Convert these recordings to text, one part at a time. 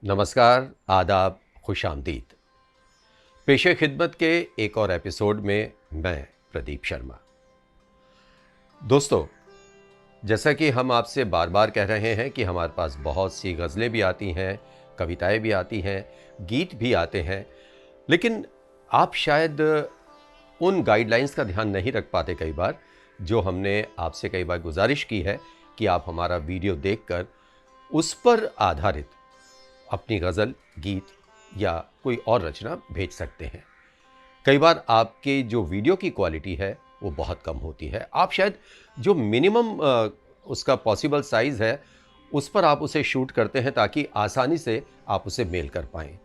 नमस्कार, आदाब, खुशामदीद। पेशे खिदमत के एक और एपिसोड में मैं प्रदीप शर्मा। दोस्तों, जैसा कि हम आपसे बार बार कह रहे हैं कि हमारे पास बहुत सी गज़लें भी आती हैं, कविताएं भी आती हैं, गीत भी आते हैं, लेकिन आप शायद उन गाइडलाइंस का ध्यान नहीं रख पाते कई बार, जो हमने आपसे कई बार गुजारिश की है कि आप हमारा वीडियो देखकर उस पर आधारित अपनी गज़ल, गीत या कोई और रचना भेज सकते हैं। कई बार आपके जो वीडियो की क्वालिटी है वो बहुत कम होती है। आप शायद जो मिनिमम उसका पॉसिबल साइज़ है उस पर आप उसे शूट करते हैं ताकि आसानी से आप उसे मेल कर पाएँ।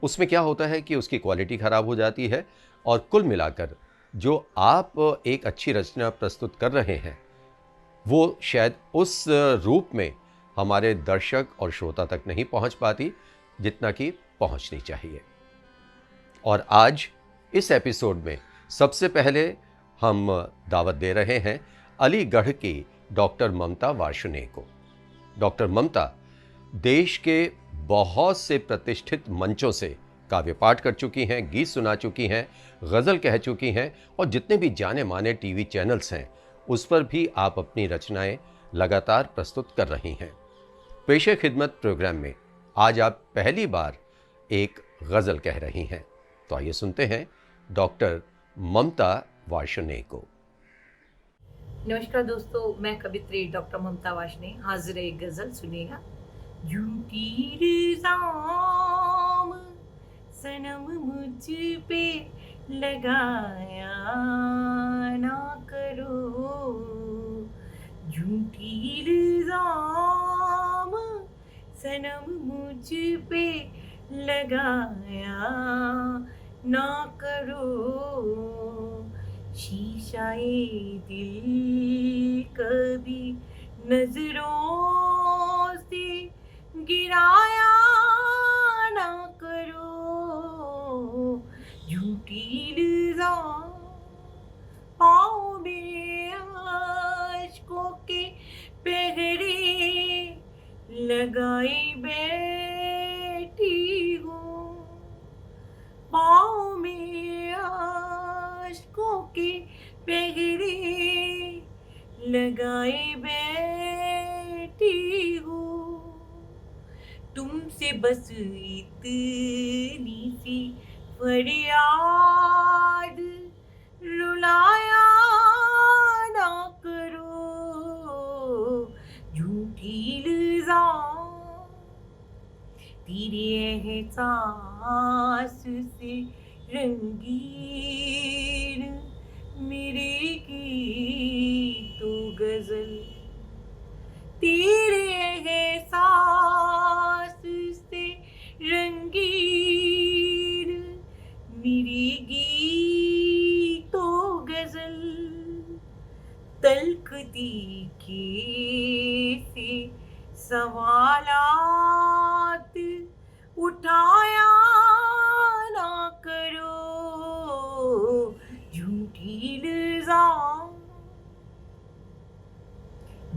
उसमें क्या होता है कि उसकी क्वालिटी ख़राब हो जाती है और कुल मिलाकर जो आप एक अच्छी रचना प्रस्तुत कर रहे हैं वो शायद उस रूप में हमारे दर्शक और श्रोता तक नहीं पहुंच पाती जितना कि पहुंचनी चाहिए। और आज इस एपिसोड में सबसे पहले हम दावत दे रहे हैं अलीगढ़ की डॉक्टर ममता वार्ष्णेय को। डॉक्टर ममता देश के बहुत से प्रतिष्ठित मंचों से काव्य पाठ कर चुकी हैं, गीत सुना चुकी हैं, गज़ल कह चुकी हैं और जितने भी जाने माने टीवी चैनल्स हैं उस पर भी आप अपनी रचनाएं लगातार प्रस्तुत कर रही हैं। पेशे खिदमत प्रोग्राम में आज आप पहली बार एक गज़ल कह रही हैं, तो आइए सुनते हैं डॉक्टर ममता वार्ष्णेय को। नमस्कार दोस्तों, मैं कवित्री डॉक्टर ममता वार्ष्णेय हाजिर है एक गजल सुनिएगा। झूठी इल्जाम सनम मुझ पे लगाया ना करो, झूठी इल्जाम सनम मुझ पे लगाया ना करो, शीशाए दिल कभी नजरों से गिराया ना करो, झूठी इल्जाम पाँव में आशिकों के पहरे लगाए बैठी हूँ, पाँव में आशिकों के पहरे लगाए बैठी हूँ, तुमसे बस इतनी सी फरियाद रुलाया ना करो, झूठी इल्जाम तेरे एहसास से रंगीन मेरे गीतों गजल, तेरे एहसास से रंगीन मेरी गीतों गजल, तल्ख तीखे से सवालात उठाया ना करो, झूठी इल्जाम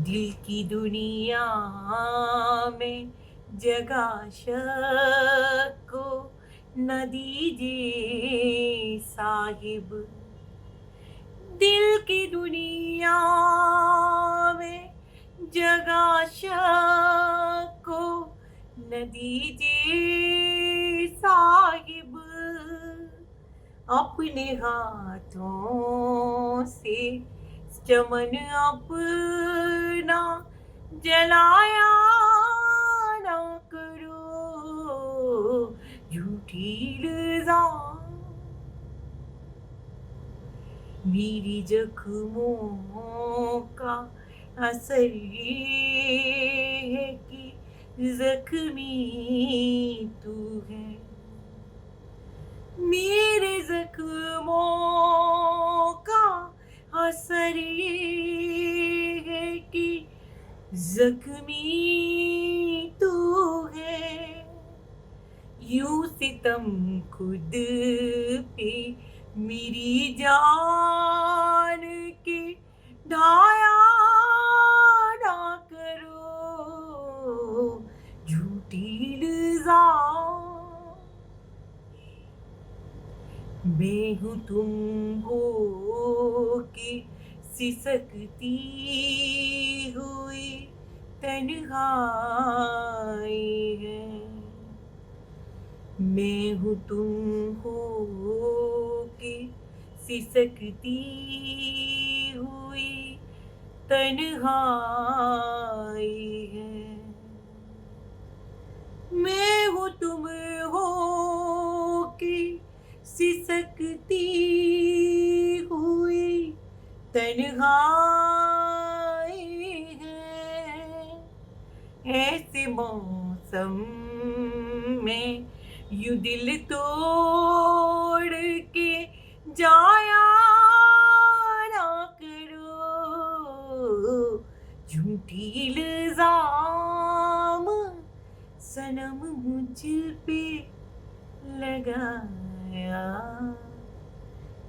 दिल की दुनिया में जगह शक को न दीजिए साहिब, दिल की दुनिया में जगह शक को न दीजिए साहिब, अपने हाथों से चमन अपना जलाया ना करो, झूठी इल्जाम मेरी जख्मों का असर ये है कि जख्मी तू है, मेरे जख्मों का असर ये है कि जख्मी तू है, यूं सितम खुद पे मेरी जान के ढाया ना करो, झूठी इल्जाम हूँ तुम हो कि सिसकती हुई तन्हाई है। मैं हूँ तुम हो कि सिसकती हुई तन्हाई है। मैं हूँ तुम हो कि सिसकती हुई तन्हाई है। ऐसे मौसम में यूं दिल तोड़ के जाया ना करो। झूठी इल्जाम सनम मुझ पे लगाया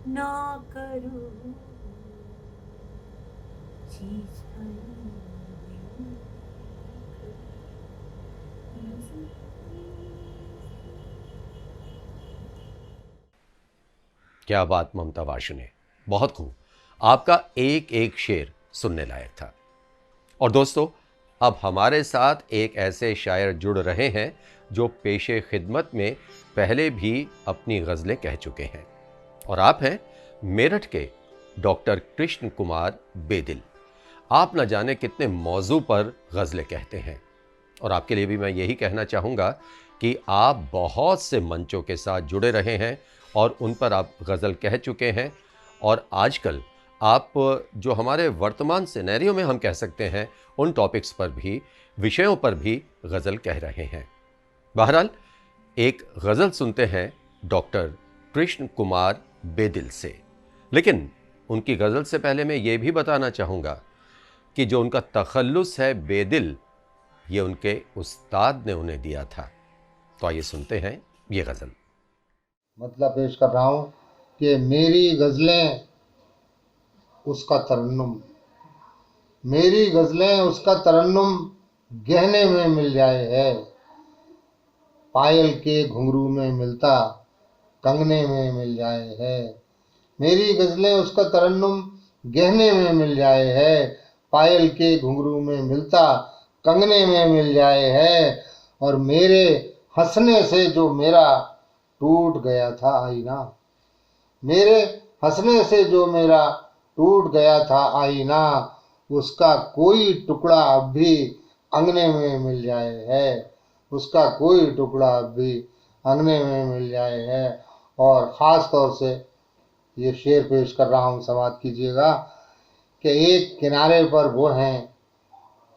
ना करो। चीज क्या बात ममता वाशने, बहुत खूब। आपका एक एक शेर सुनने लायक था। और दोस्तों, अब हमारे साथ एक ऐसे शायर जुड़ रहे हैं जो पेशे खिदमत में पहले भी अपनी गज़लें कह चुके हैं, और आप हैं मेरठ के डॉक्टर कृष्ण कुमार बेदिल। आप न जाने कितने मौजू पर गज़लें कहते हैं, और आपके लिए भी मैं यही कहना चाहूँगा कि आप बहुत से मंचों के साथ जुड़े रहे हैं और उन पर आप गज़ल कह चुके हैं, और आजकल आप जो हमारे वर्तमान सिनेरियो में हम कह सकते हैं उन टॉपिक्स पर भी, विषयों पर भी गज़ल कह रहे हैं। बहरहाल, एक गज़ल सुनते हैं डॉक्टर कृष्ण कुमार बेदिल से। लेकिन उनकी गज़ल से पहले मैं ये भी बताना चाहूँगा कि जो उनका तखल्लुस है बेदिल, ये उनके उस्ताद ने उन्हें दिया था। तो आइए सुनते हैं ये गज़ल। मतलब पेश कर रहा हूँ कि मेरी गज़लें उसका तरन्नुम, मेरी गज़लें उसका तरन्नुम गहने में मिल जाए है। पायल के घुंघरू में मिलता कंगने में मिल जाए है। मेरी गज़लें उसका तरन्नुम गहने में मिल जाए है। पायल के घुंघरू में मिलता कंगने में मिल जाए है। और मेरे हंसने से जो मेरा टूट गया था आईना, मेरे हंसने से जो मेरा टूट गया था आईना, उसका कोई टुकड़ा अब भी अंगने में मिल जाए है। उसका कोई टुकड़ा अब भी अंगने में मिल जाए है। और ख़ास तौर से ये शेर पेश कर रहा हूँ, समाप्त कीजिएगा कि एक किनारे पर वो हैं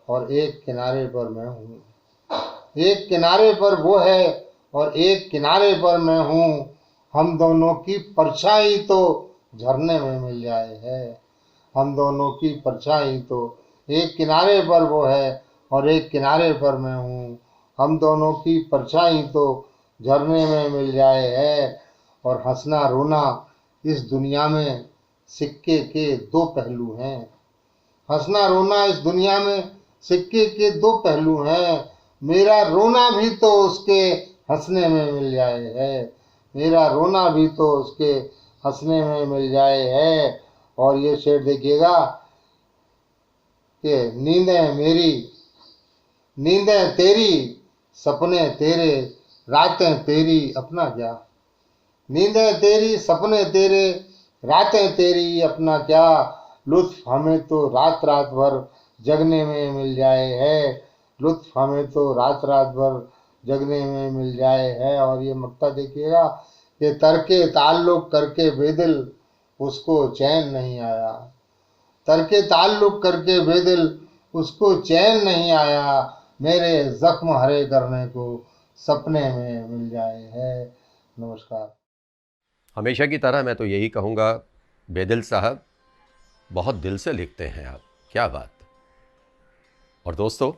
और एक किनारे पर मैं हूँ। एक किनारे पर वो है और एक किनारे पर मैं हूँ। हम दोनों की परछाई तो झरने में मिल जाए है। हम दोनों की परछाई तो, एक किनारे पर वो है और एक किनारे पर मैं हूँ। हम दोनों की परछाई तो झरने में मिल जाए है। और हंसना रोना इस दुनिया में सिक्के के दो पहलू हैं। हंसना रोना इस दुनिया में सिक्के के दो पहलू हैं। मेरा रोना भी तो उसके हंसने में मिल जाए है। मेरा रोना भी तो उसके हंसने में मिल जाए है। और ये शेर देखिएगा कि नींदें मेरी, नींदें तेरी, सपने तेरे, रातें तेरी, अपना क्या। नींदें तेरी, सपने तेरे, रातें तेरी, अपना क्या। लुत्फ हमें तो रात रात भर जगने में मिल जाए है। लुत्फ हमें तो रात रात भर जगने में मिल जाए है। और ये मक्ता देखिएगा कि तरके ताल्लुक करके बेदिल उसको चैन नहीं आया। तरके ताल्लुक करके बेदिल उसको चैन नहीं आया। मेरे जख्म हरे करने को सपने में मिल जाए है। नमस्कार। हमेशा की तरह मैं तो यही कहूँगा, बेदिल साहब बहुत दिल से लिखते हैं आप, क्या बात। और दोस्तों,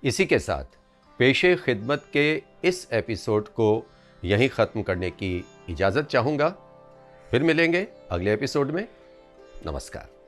इसी के साथ पेशे खिदमत के इस एपिसोड को यहीं ख़त्म करने की इजाज़त चाहूँगा। फिर मिलेंगे अगले एपिसोड में। नमस्कार।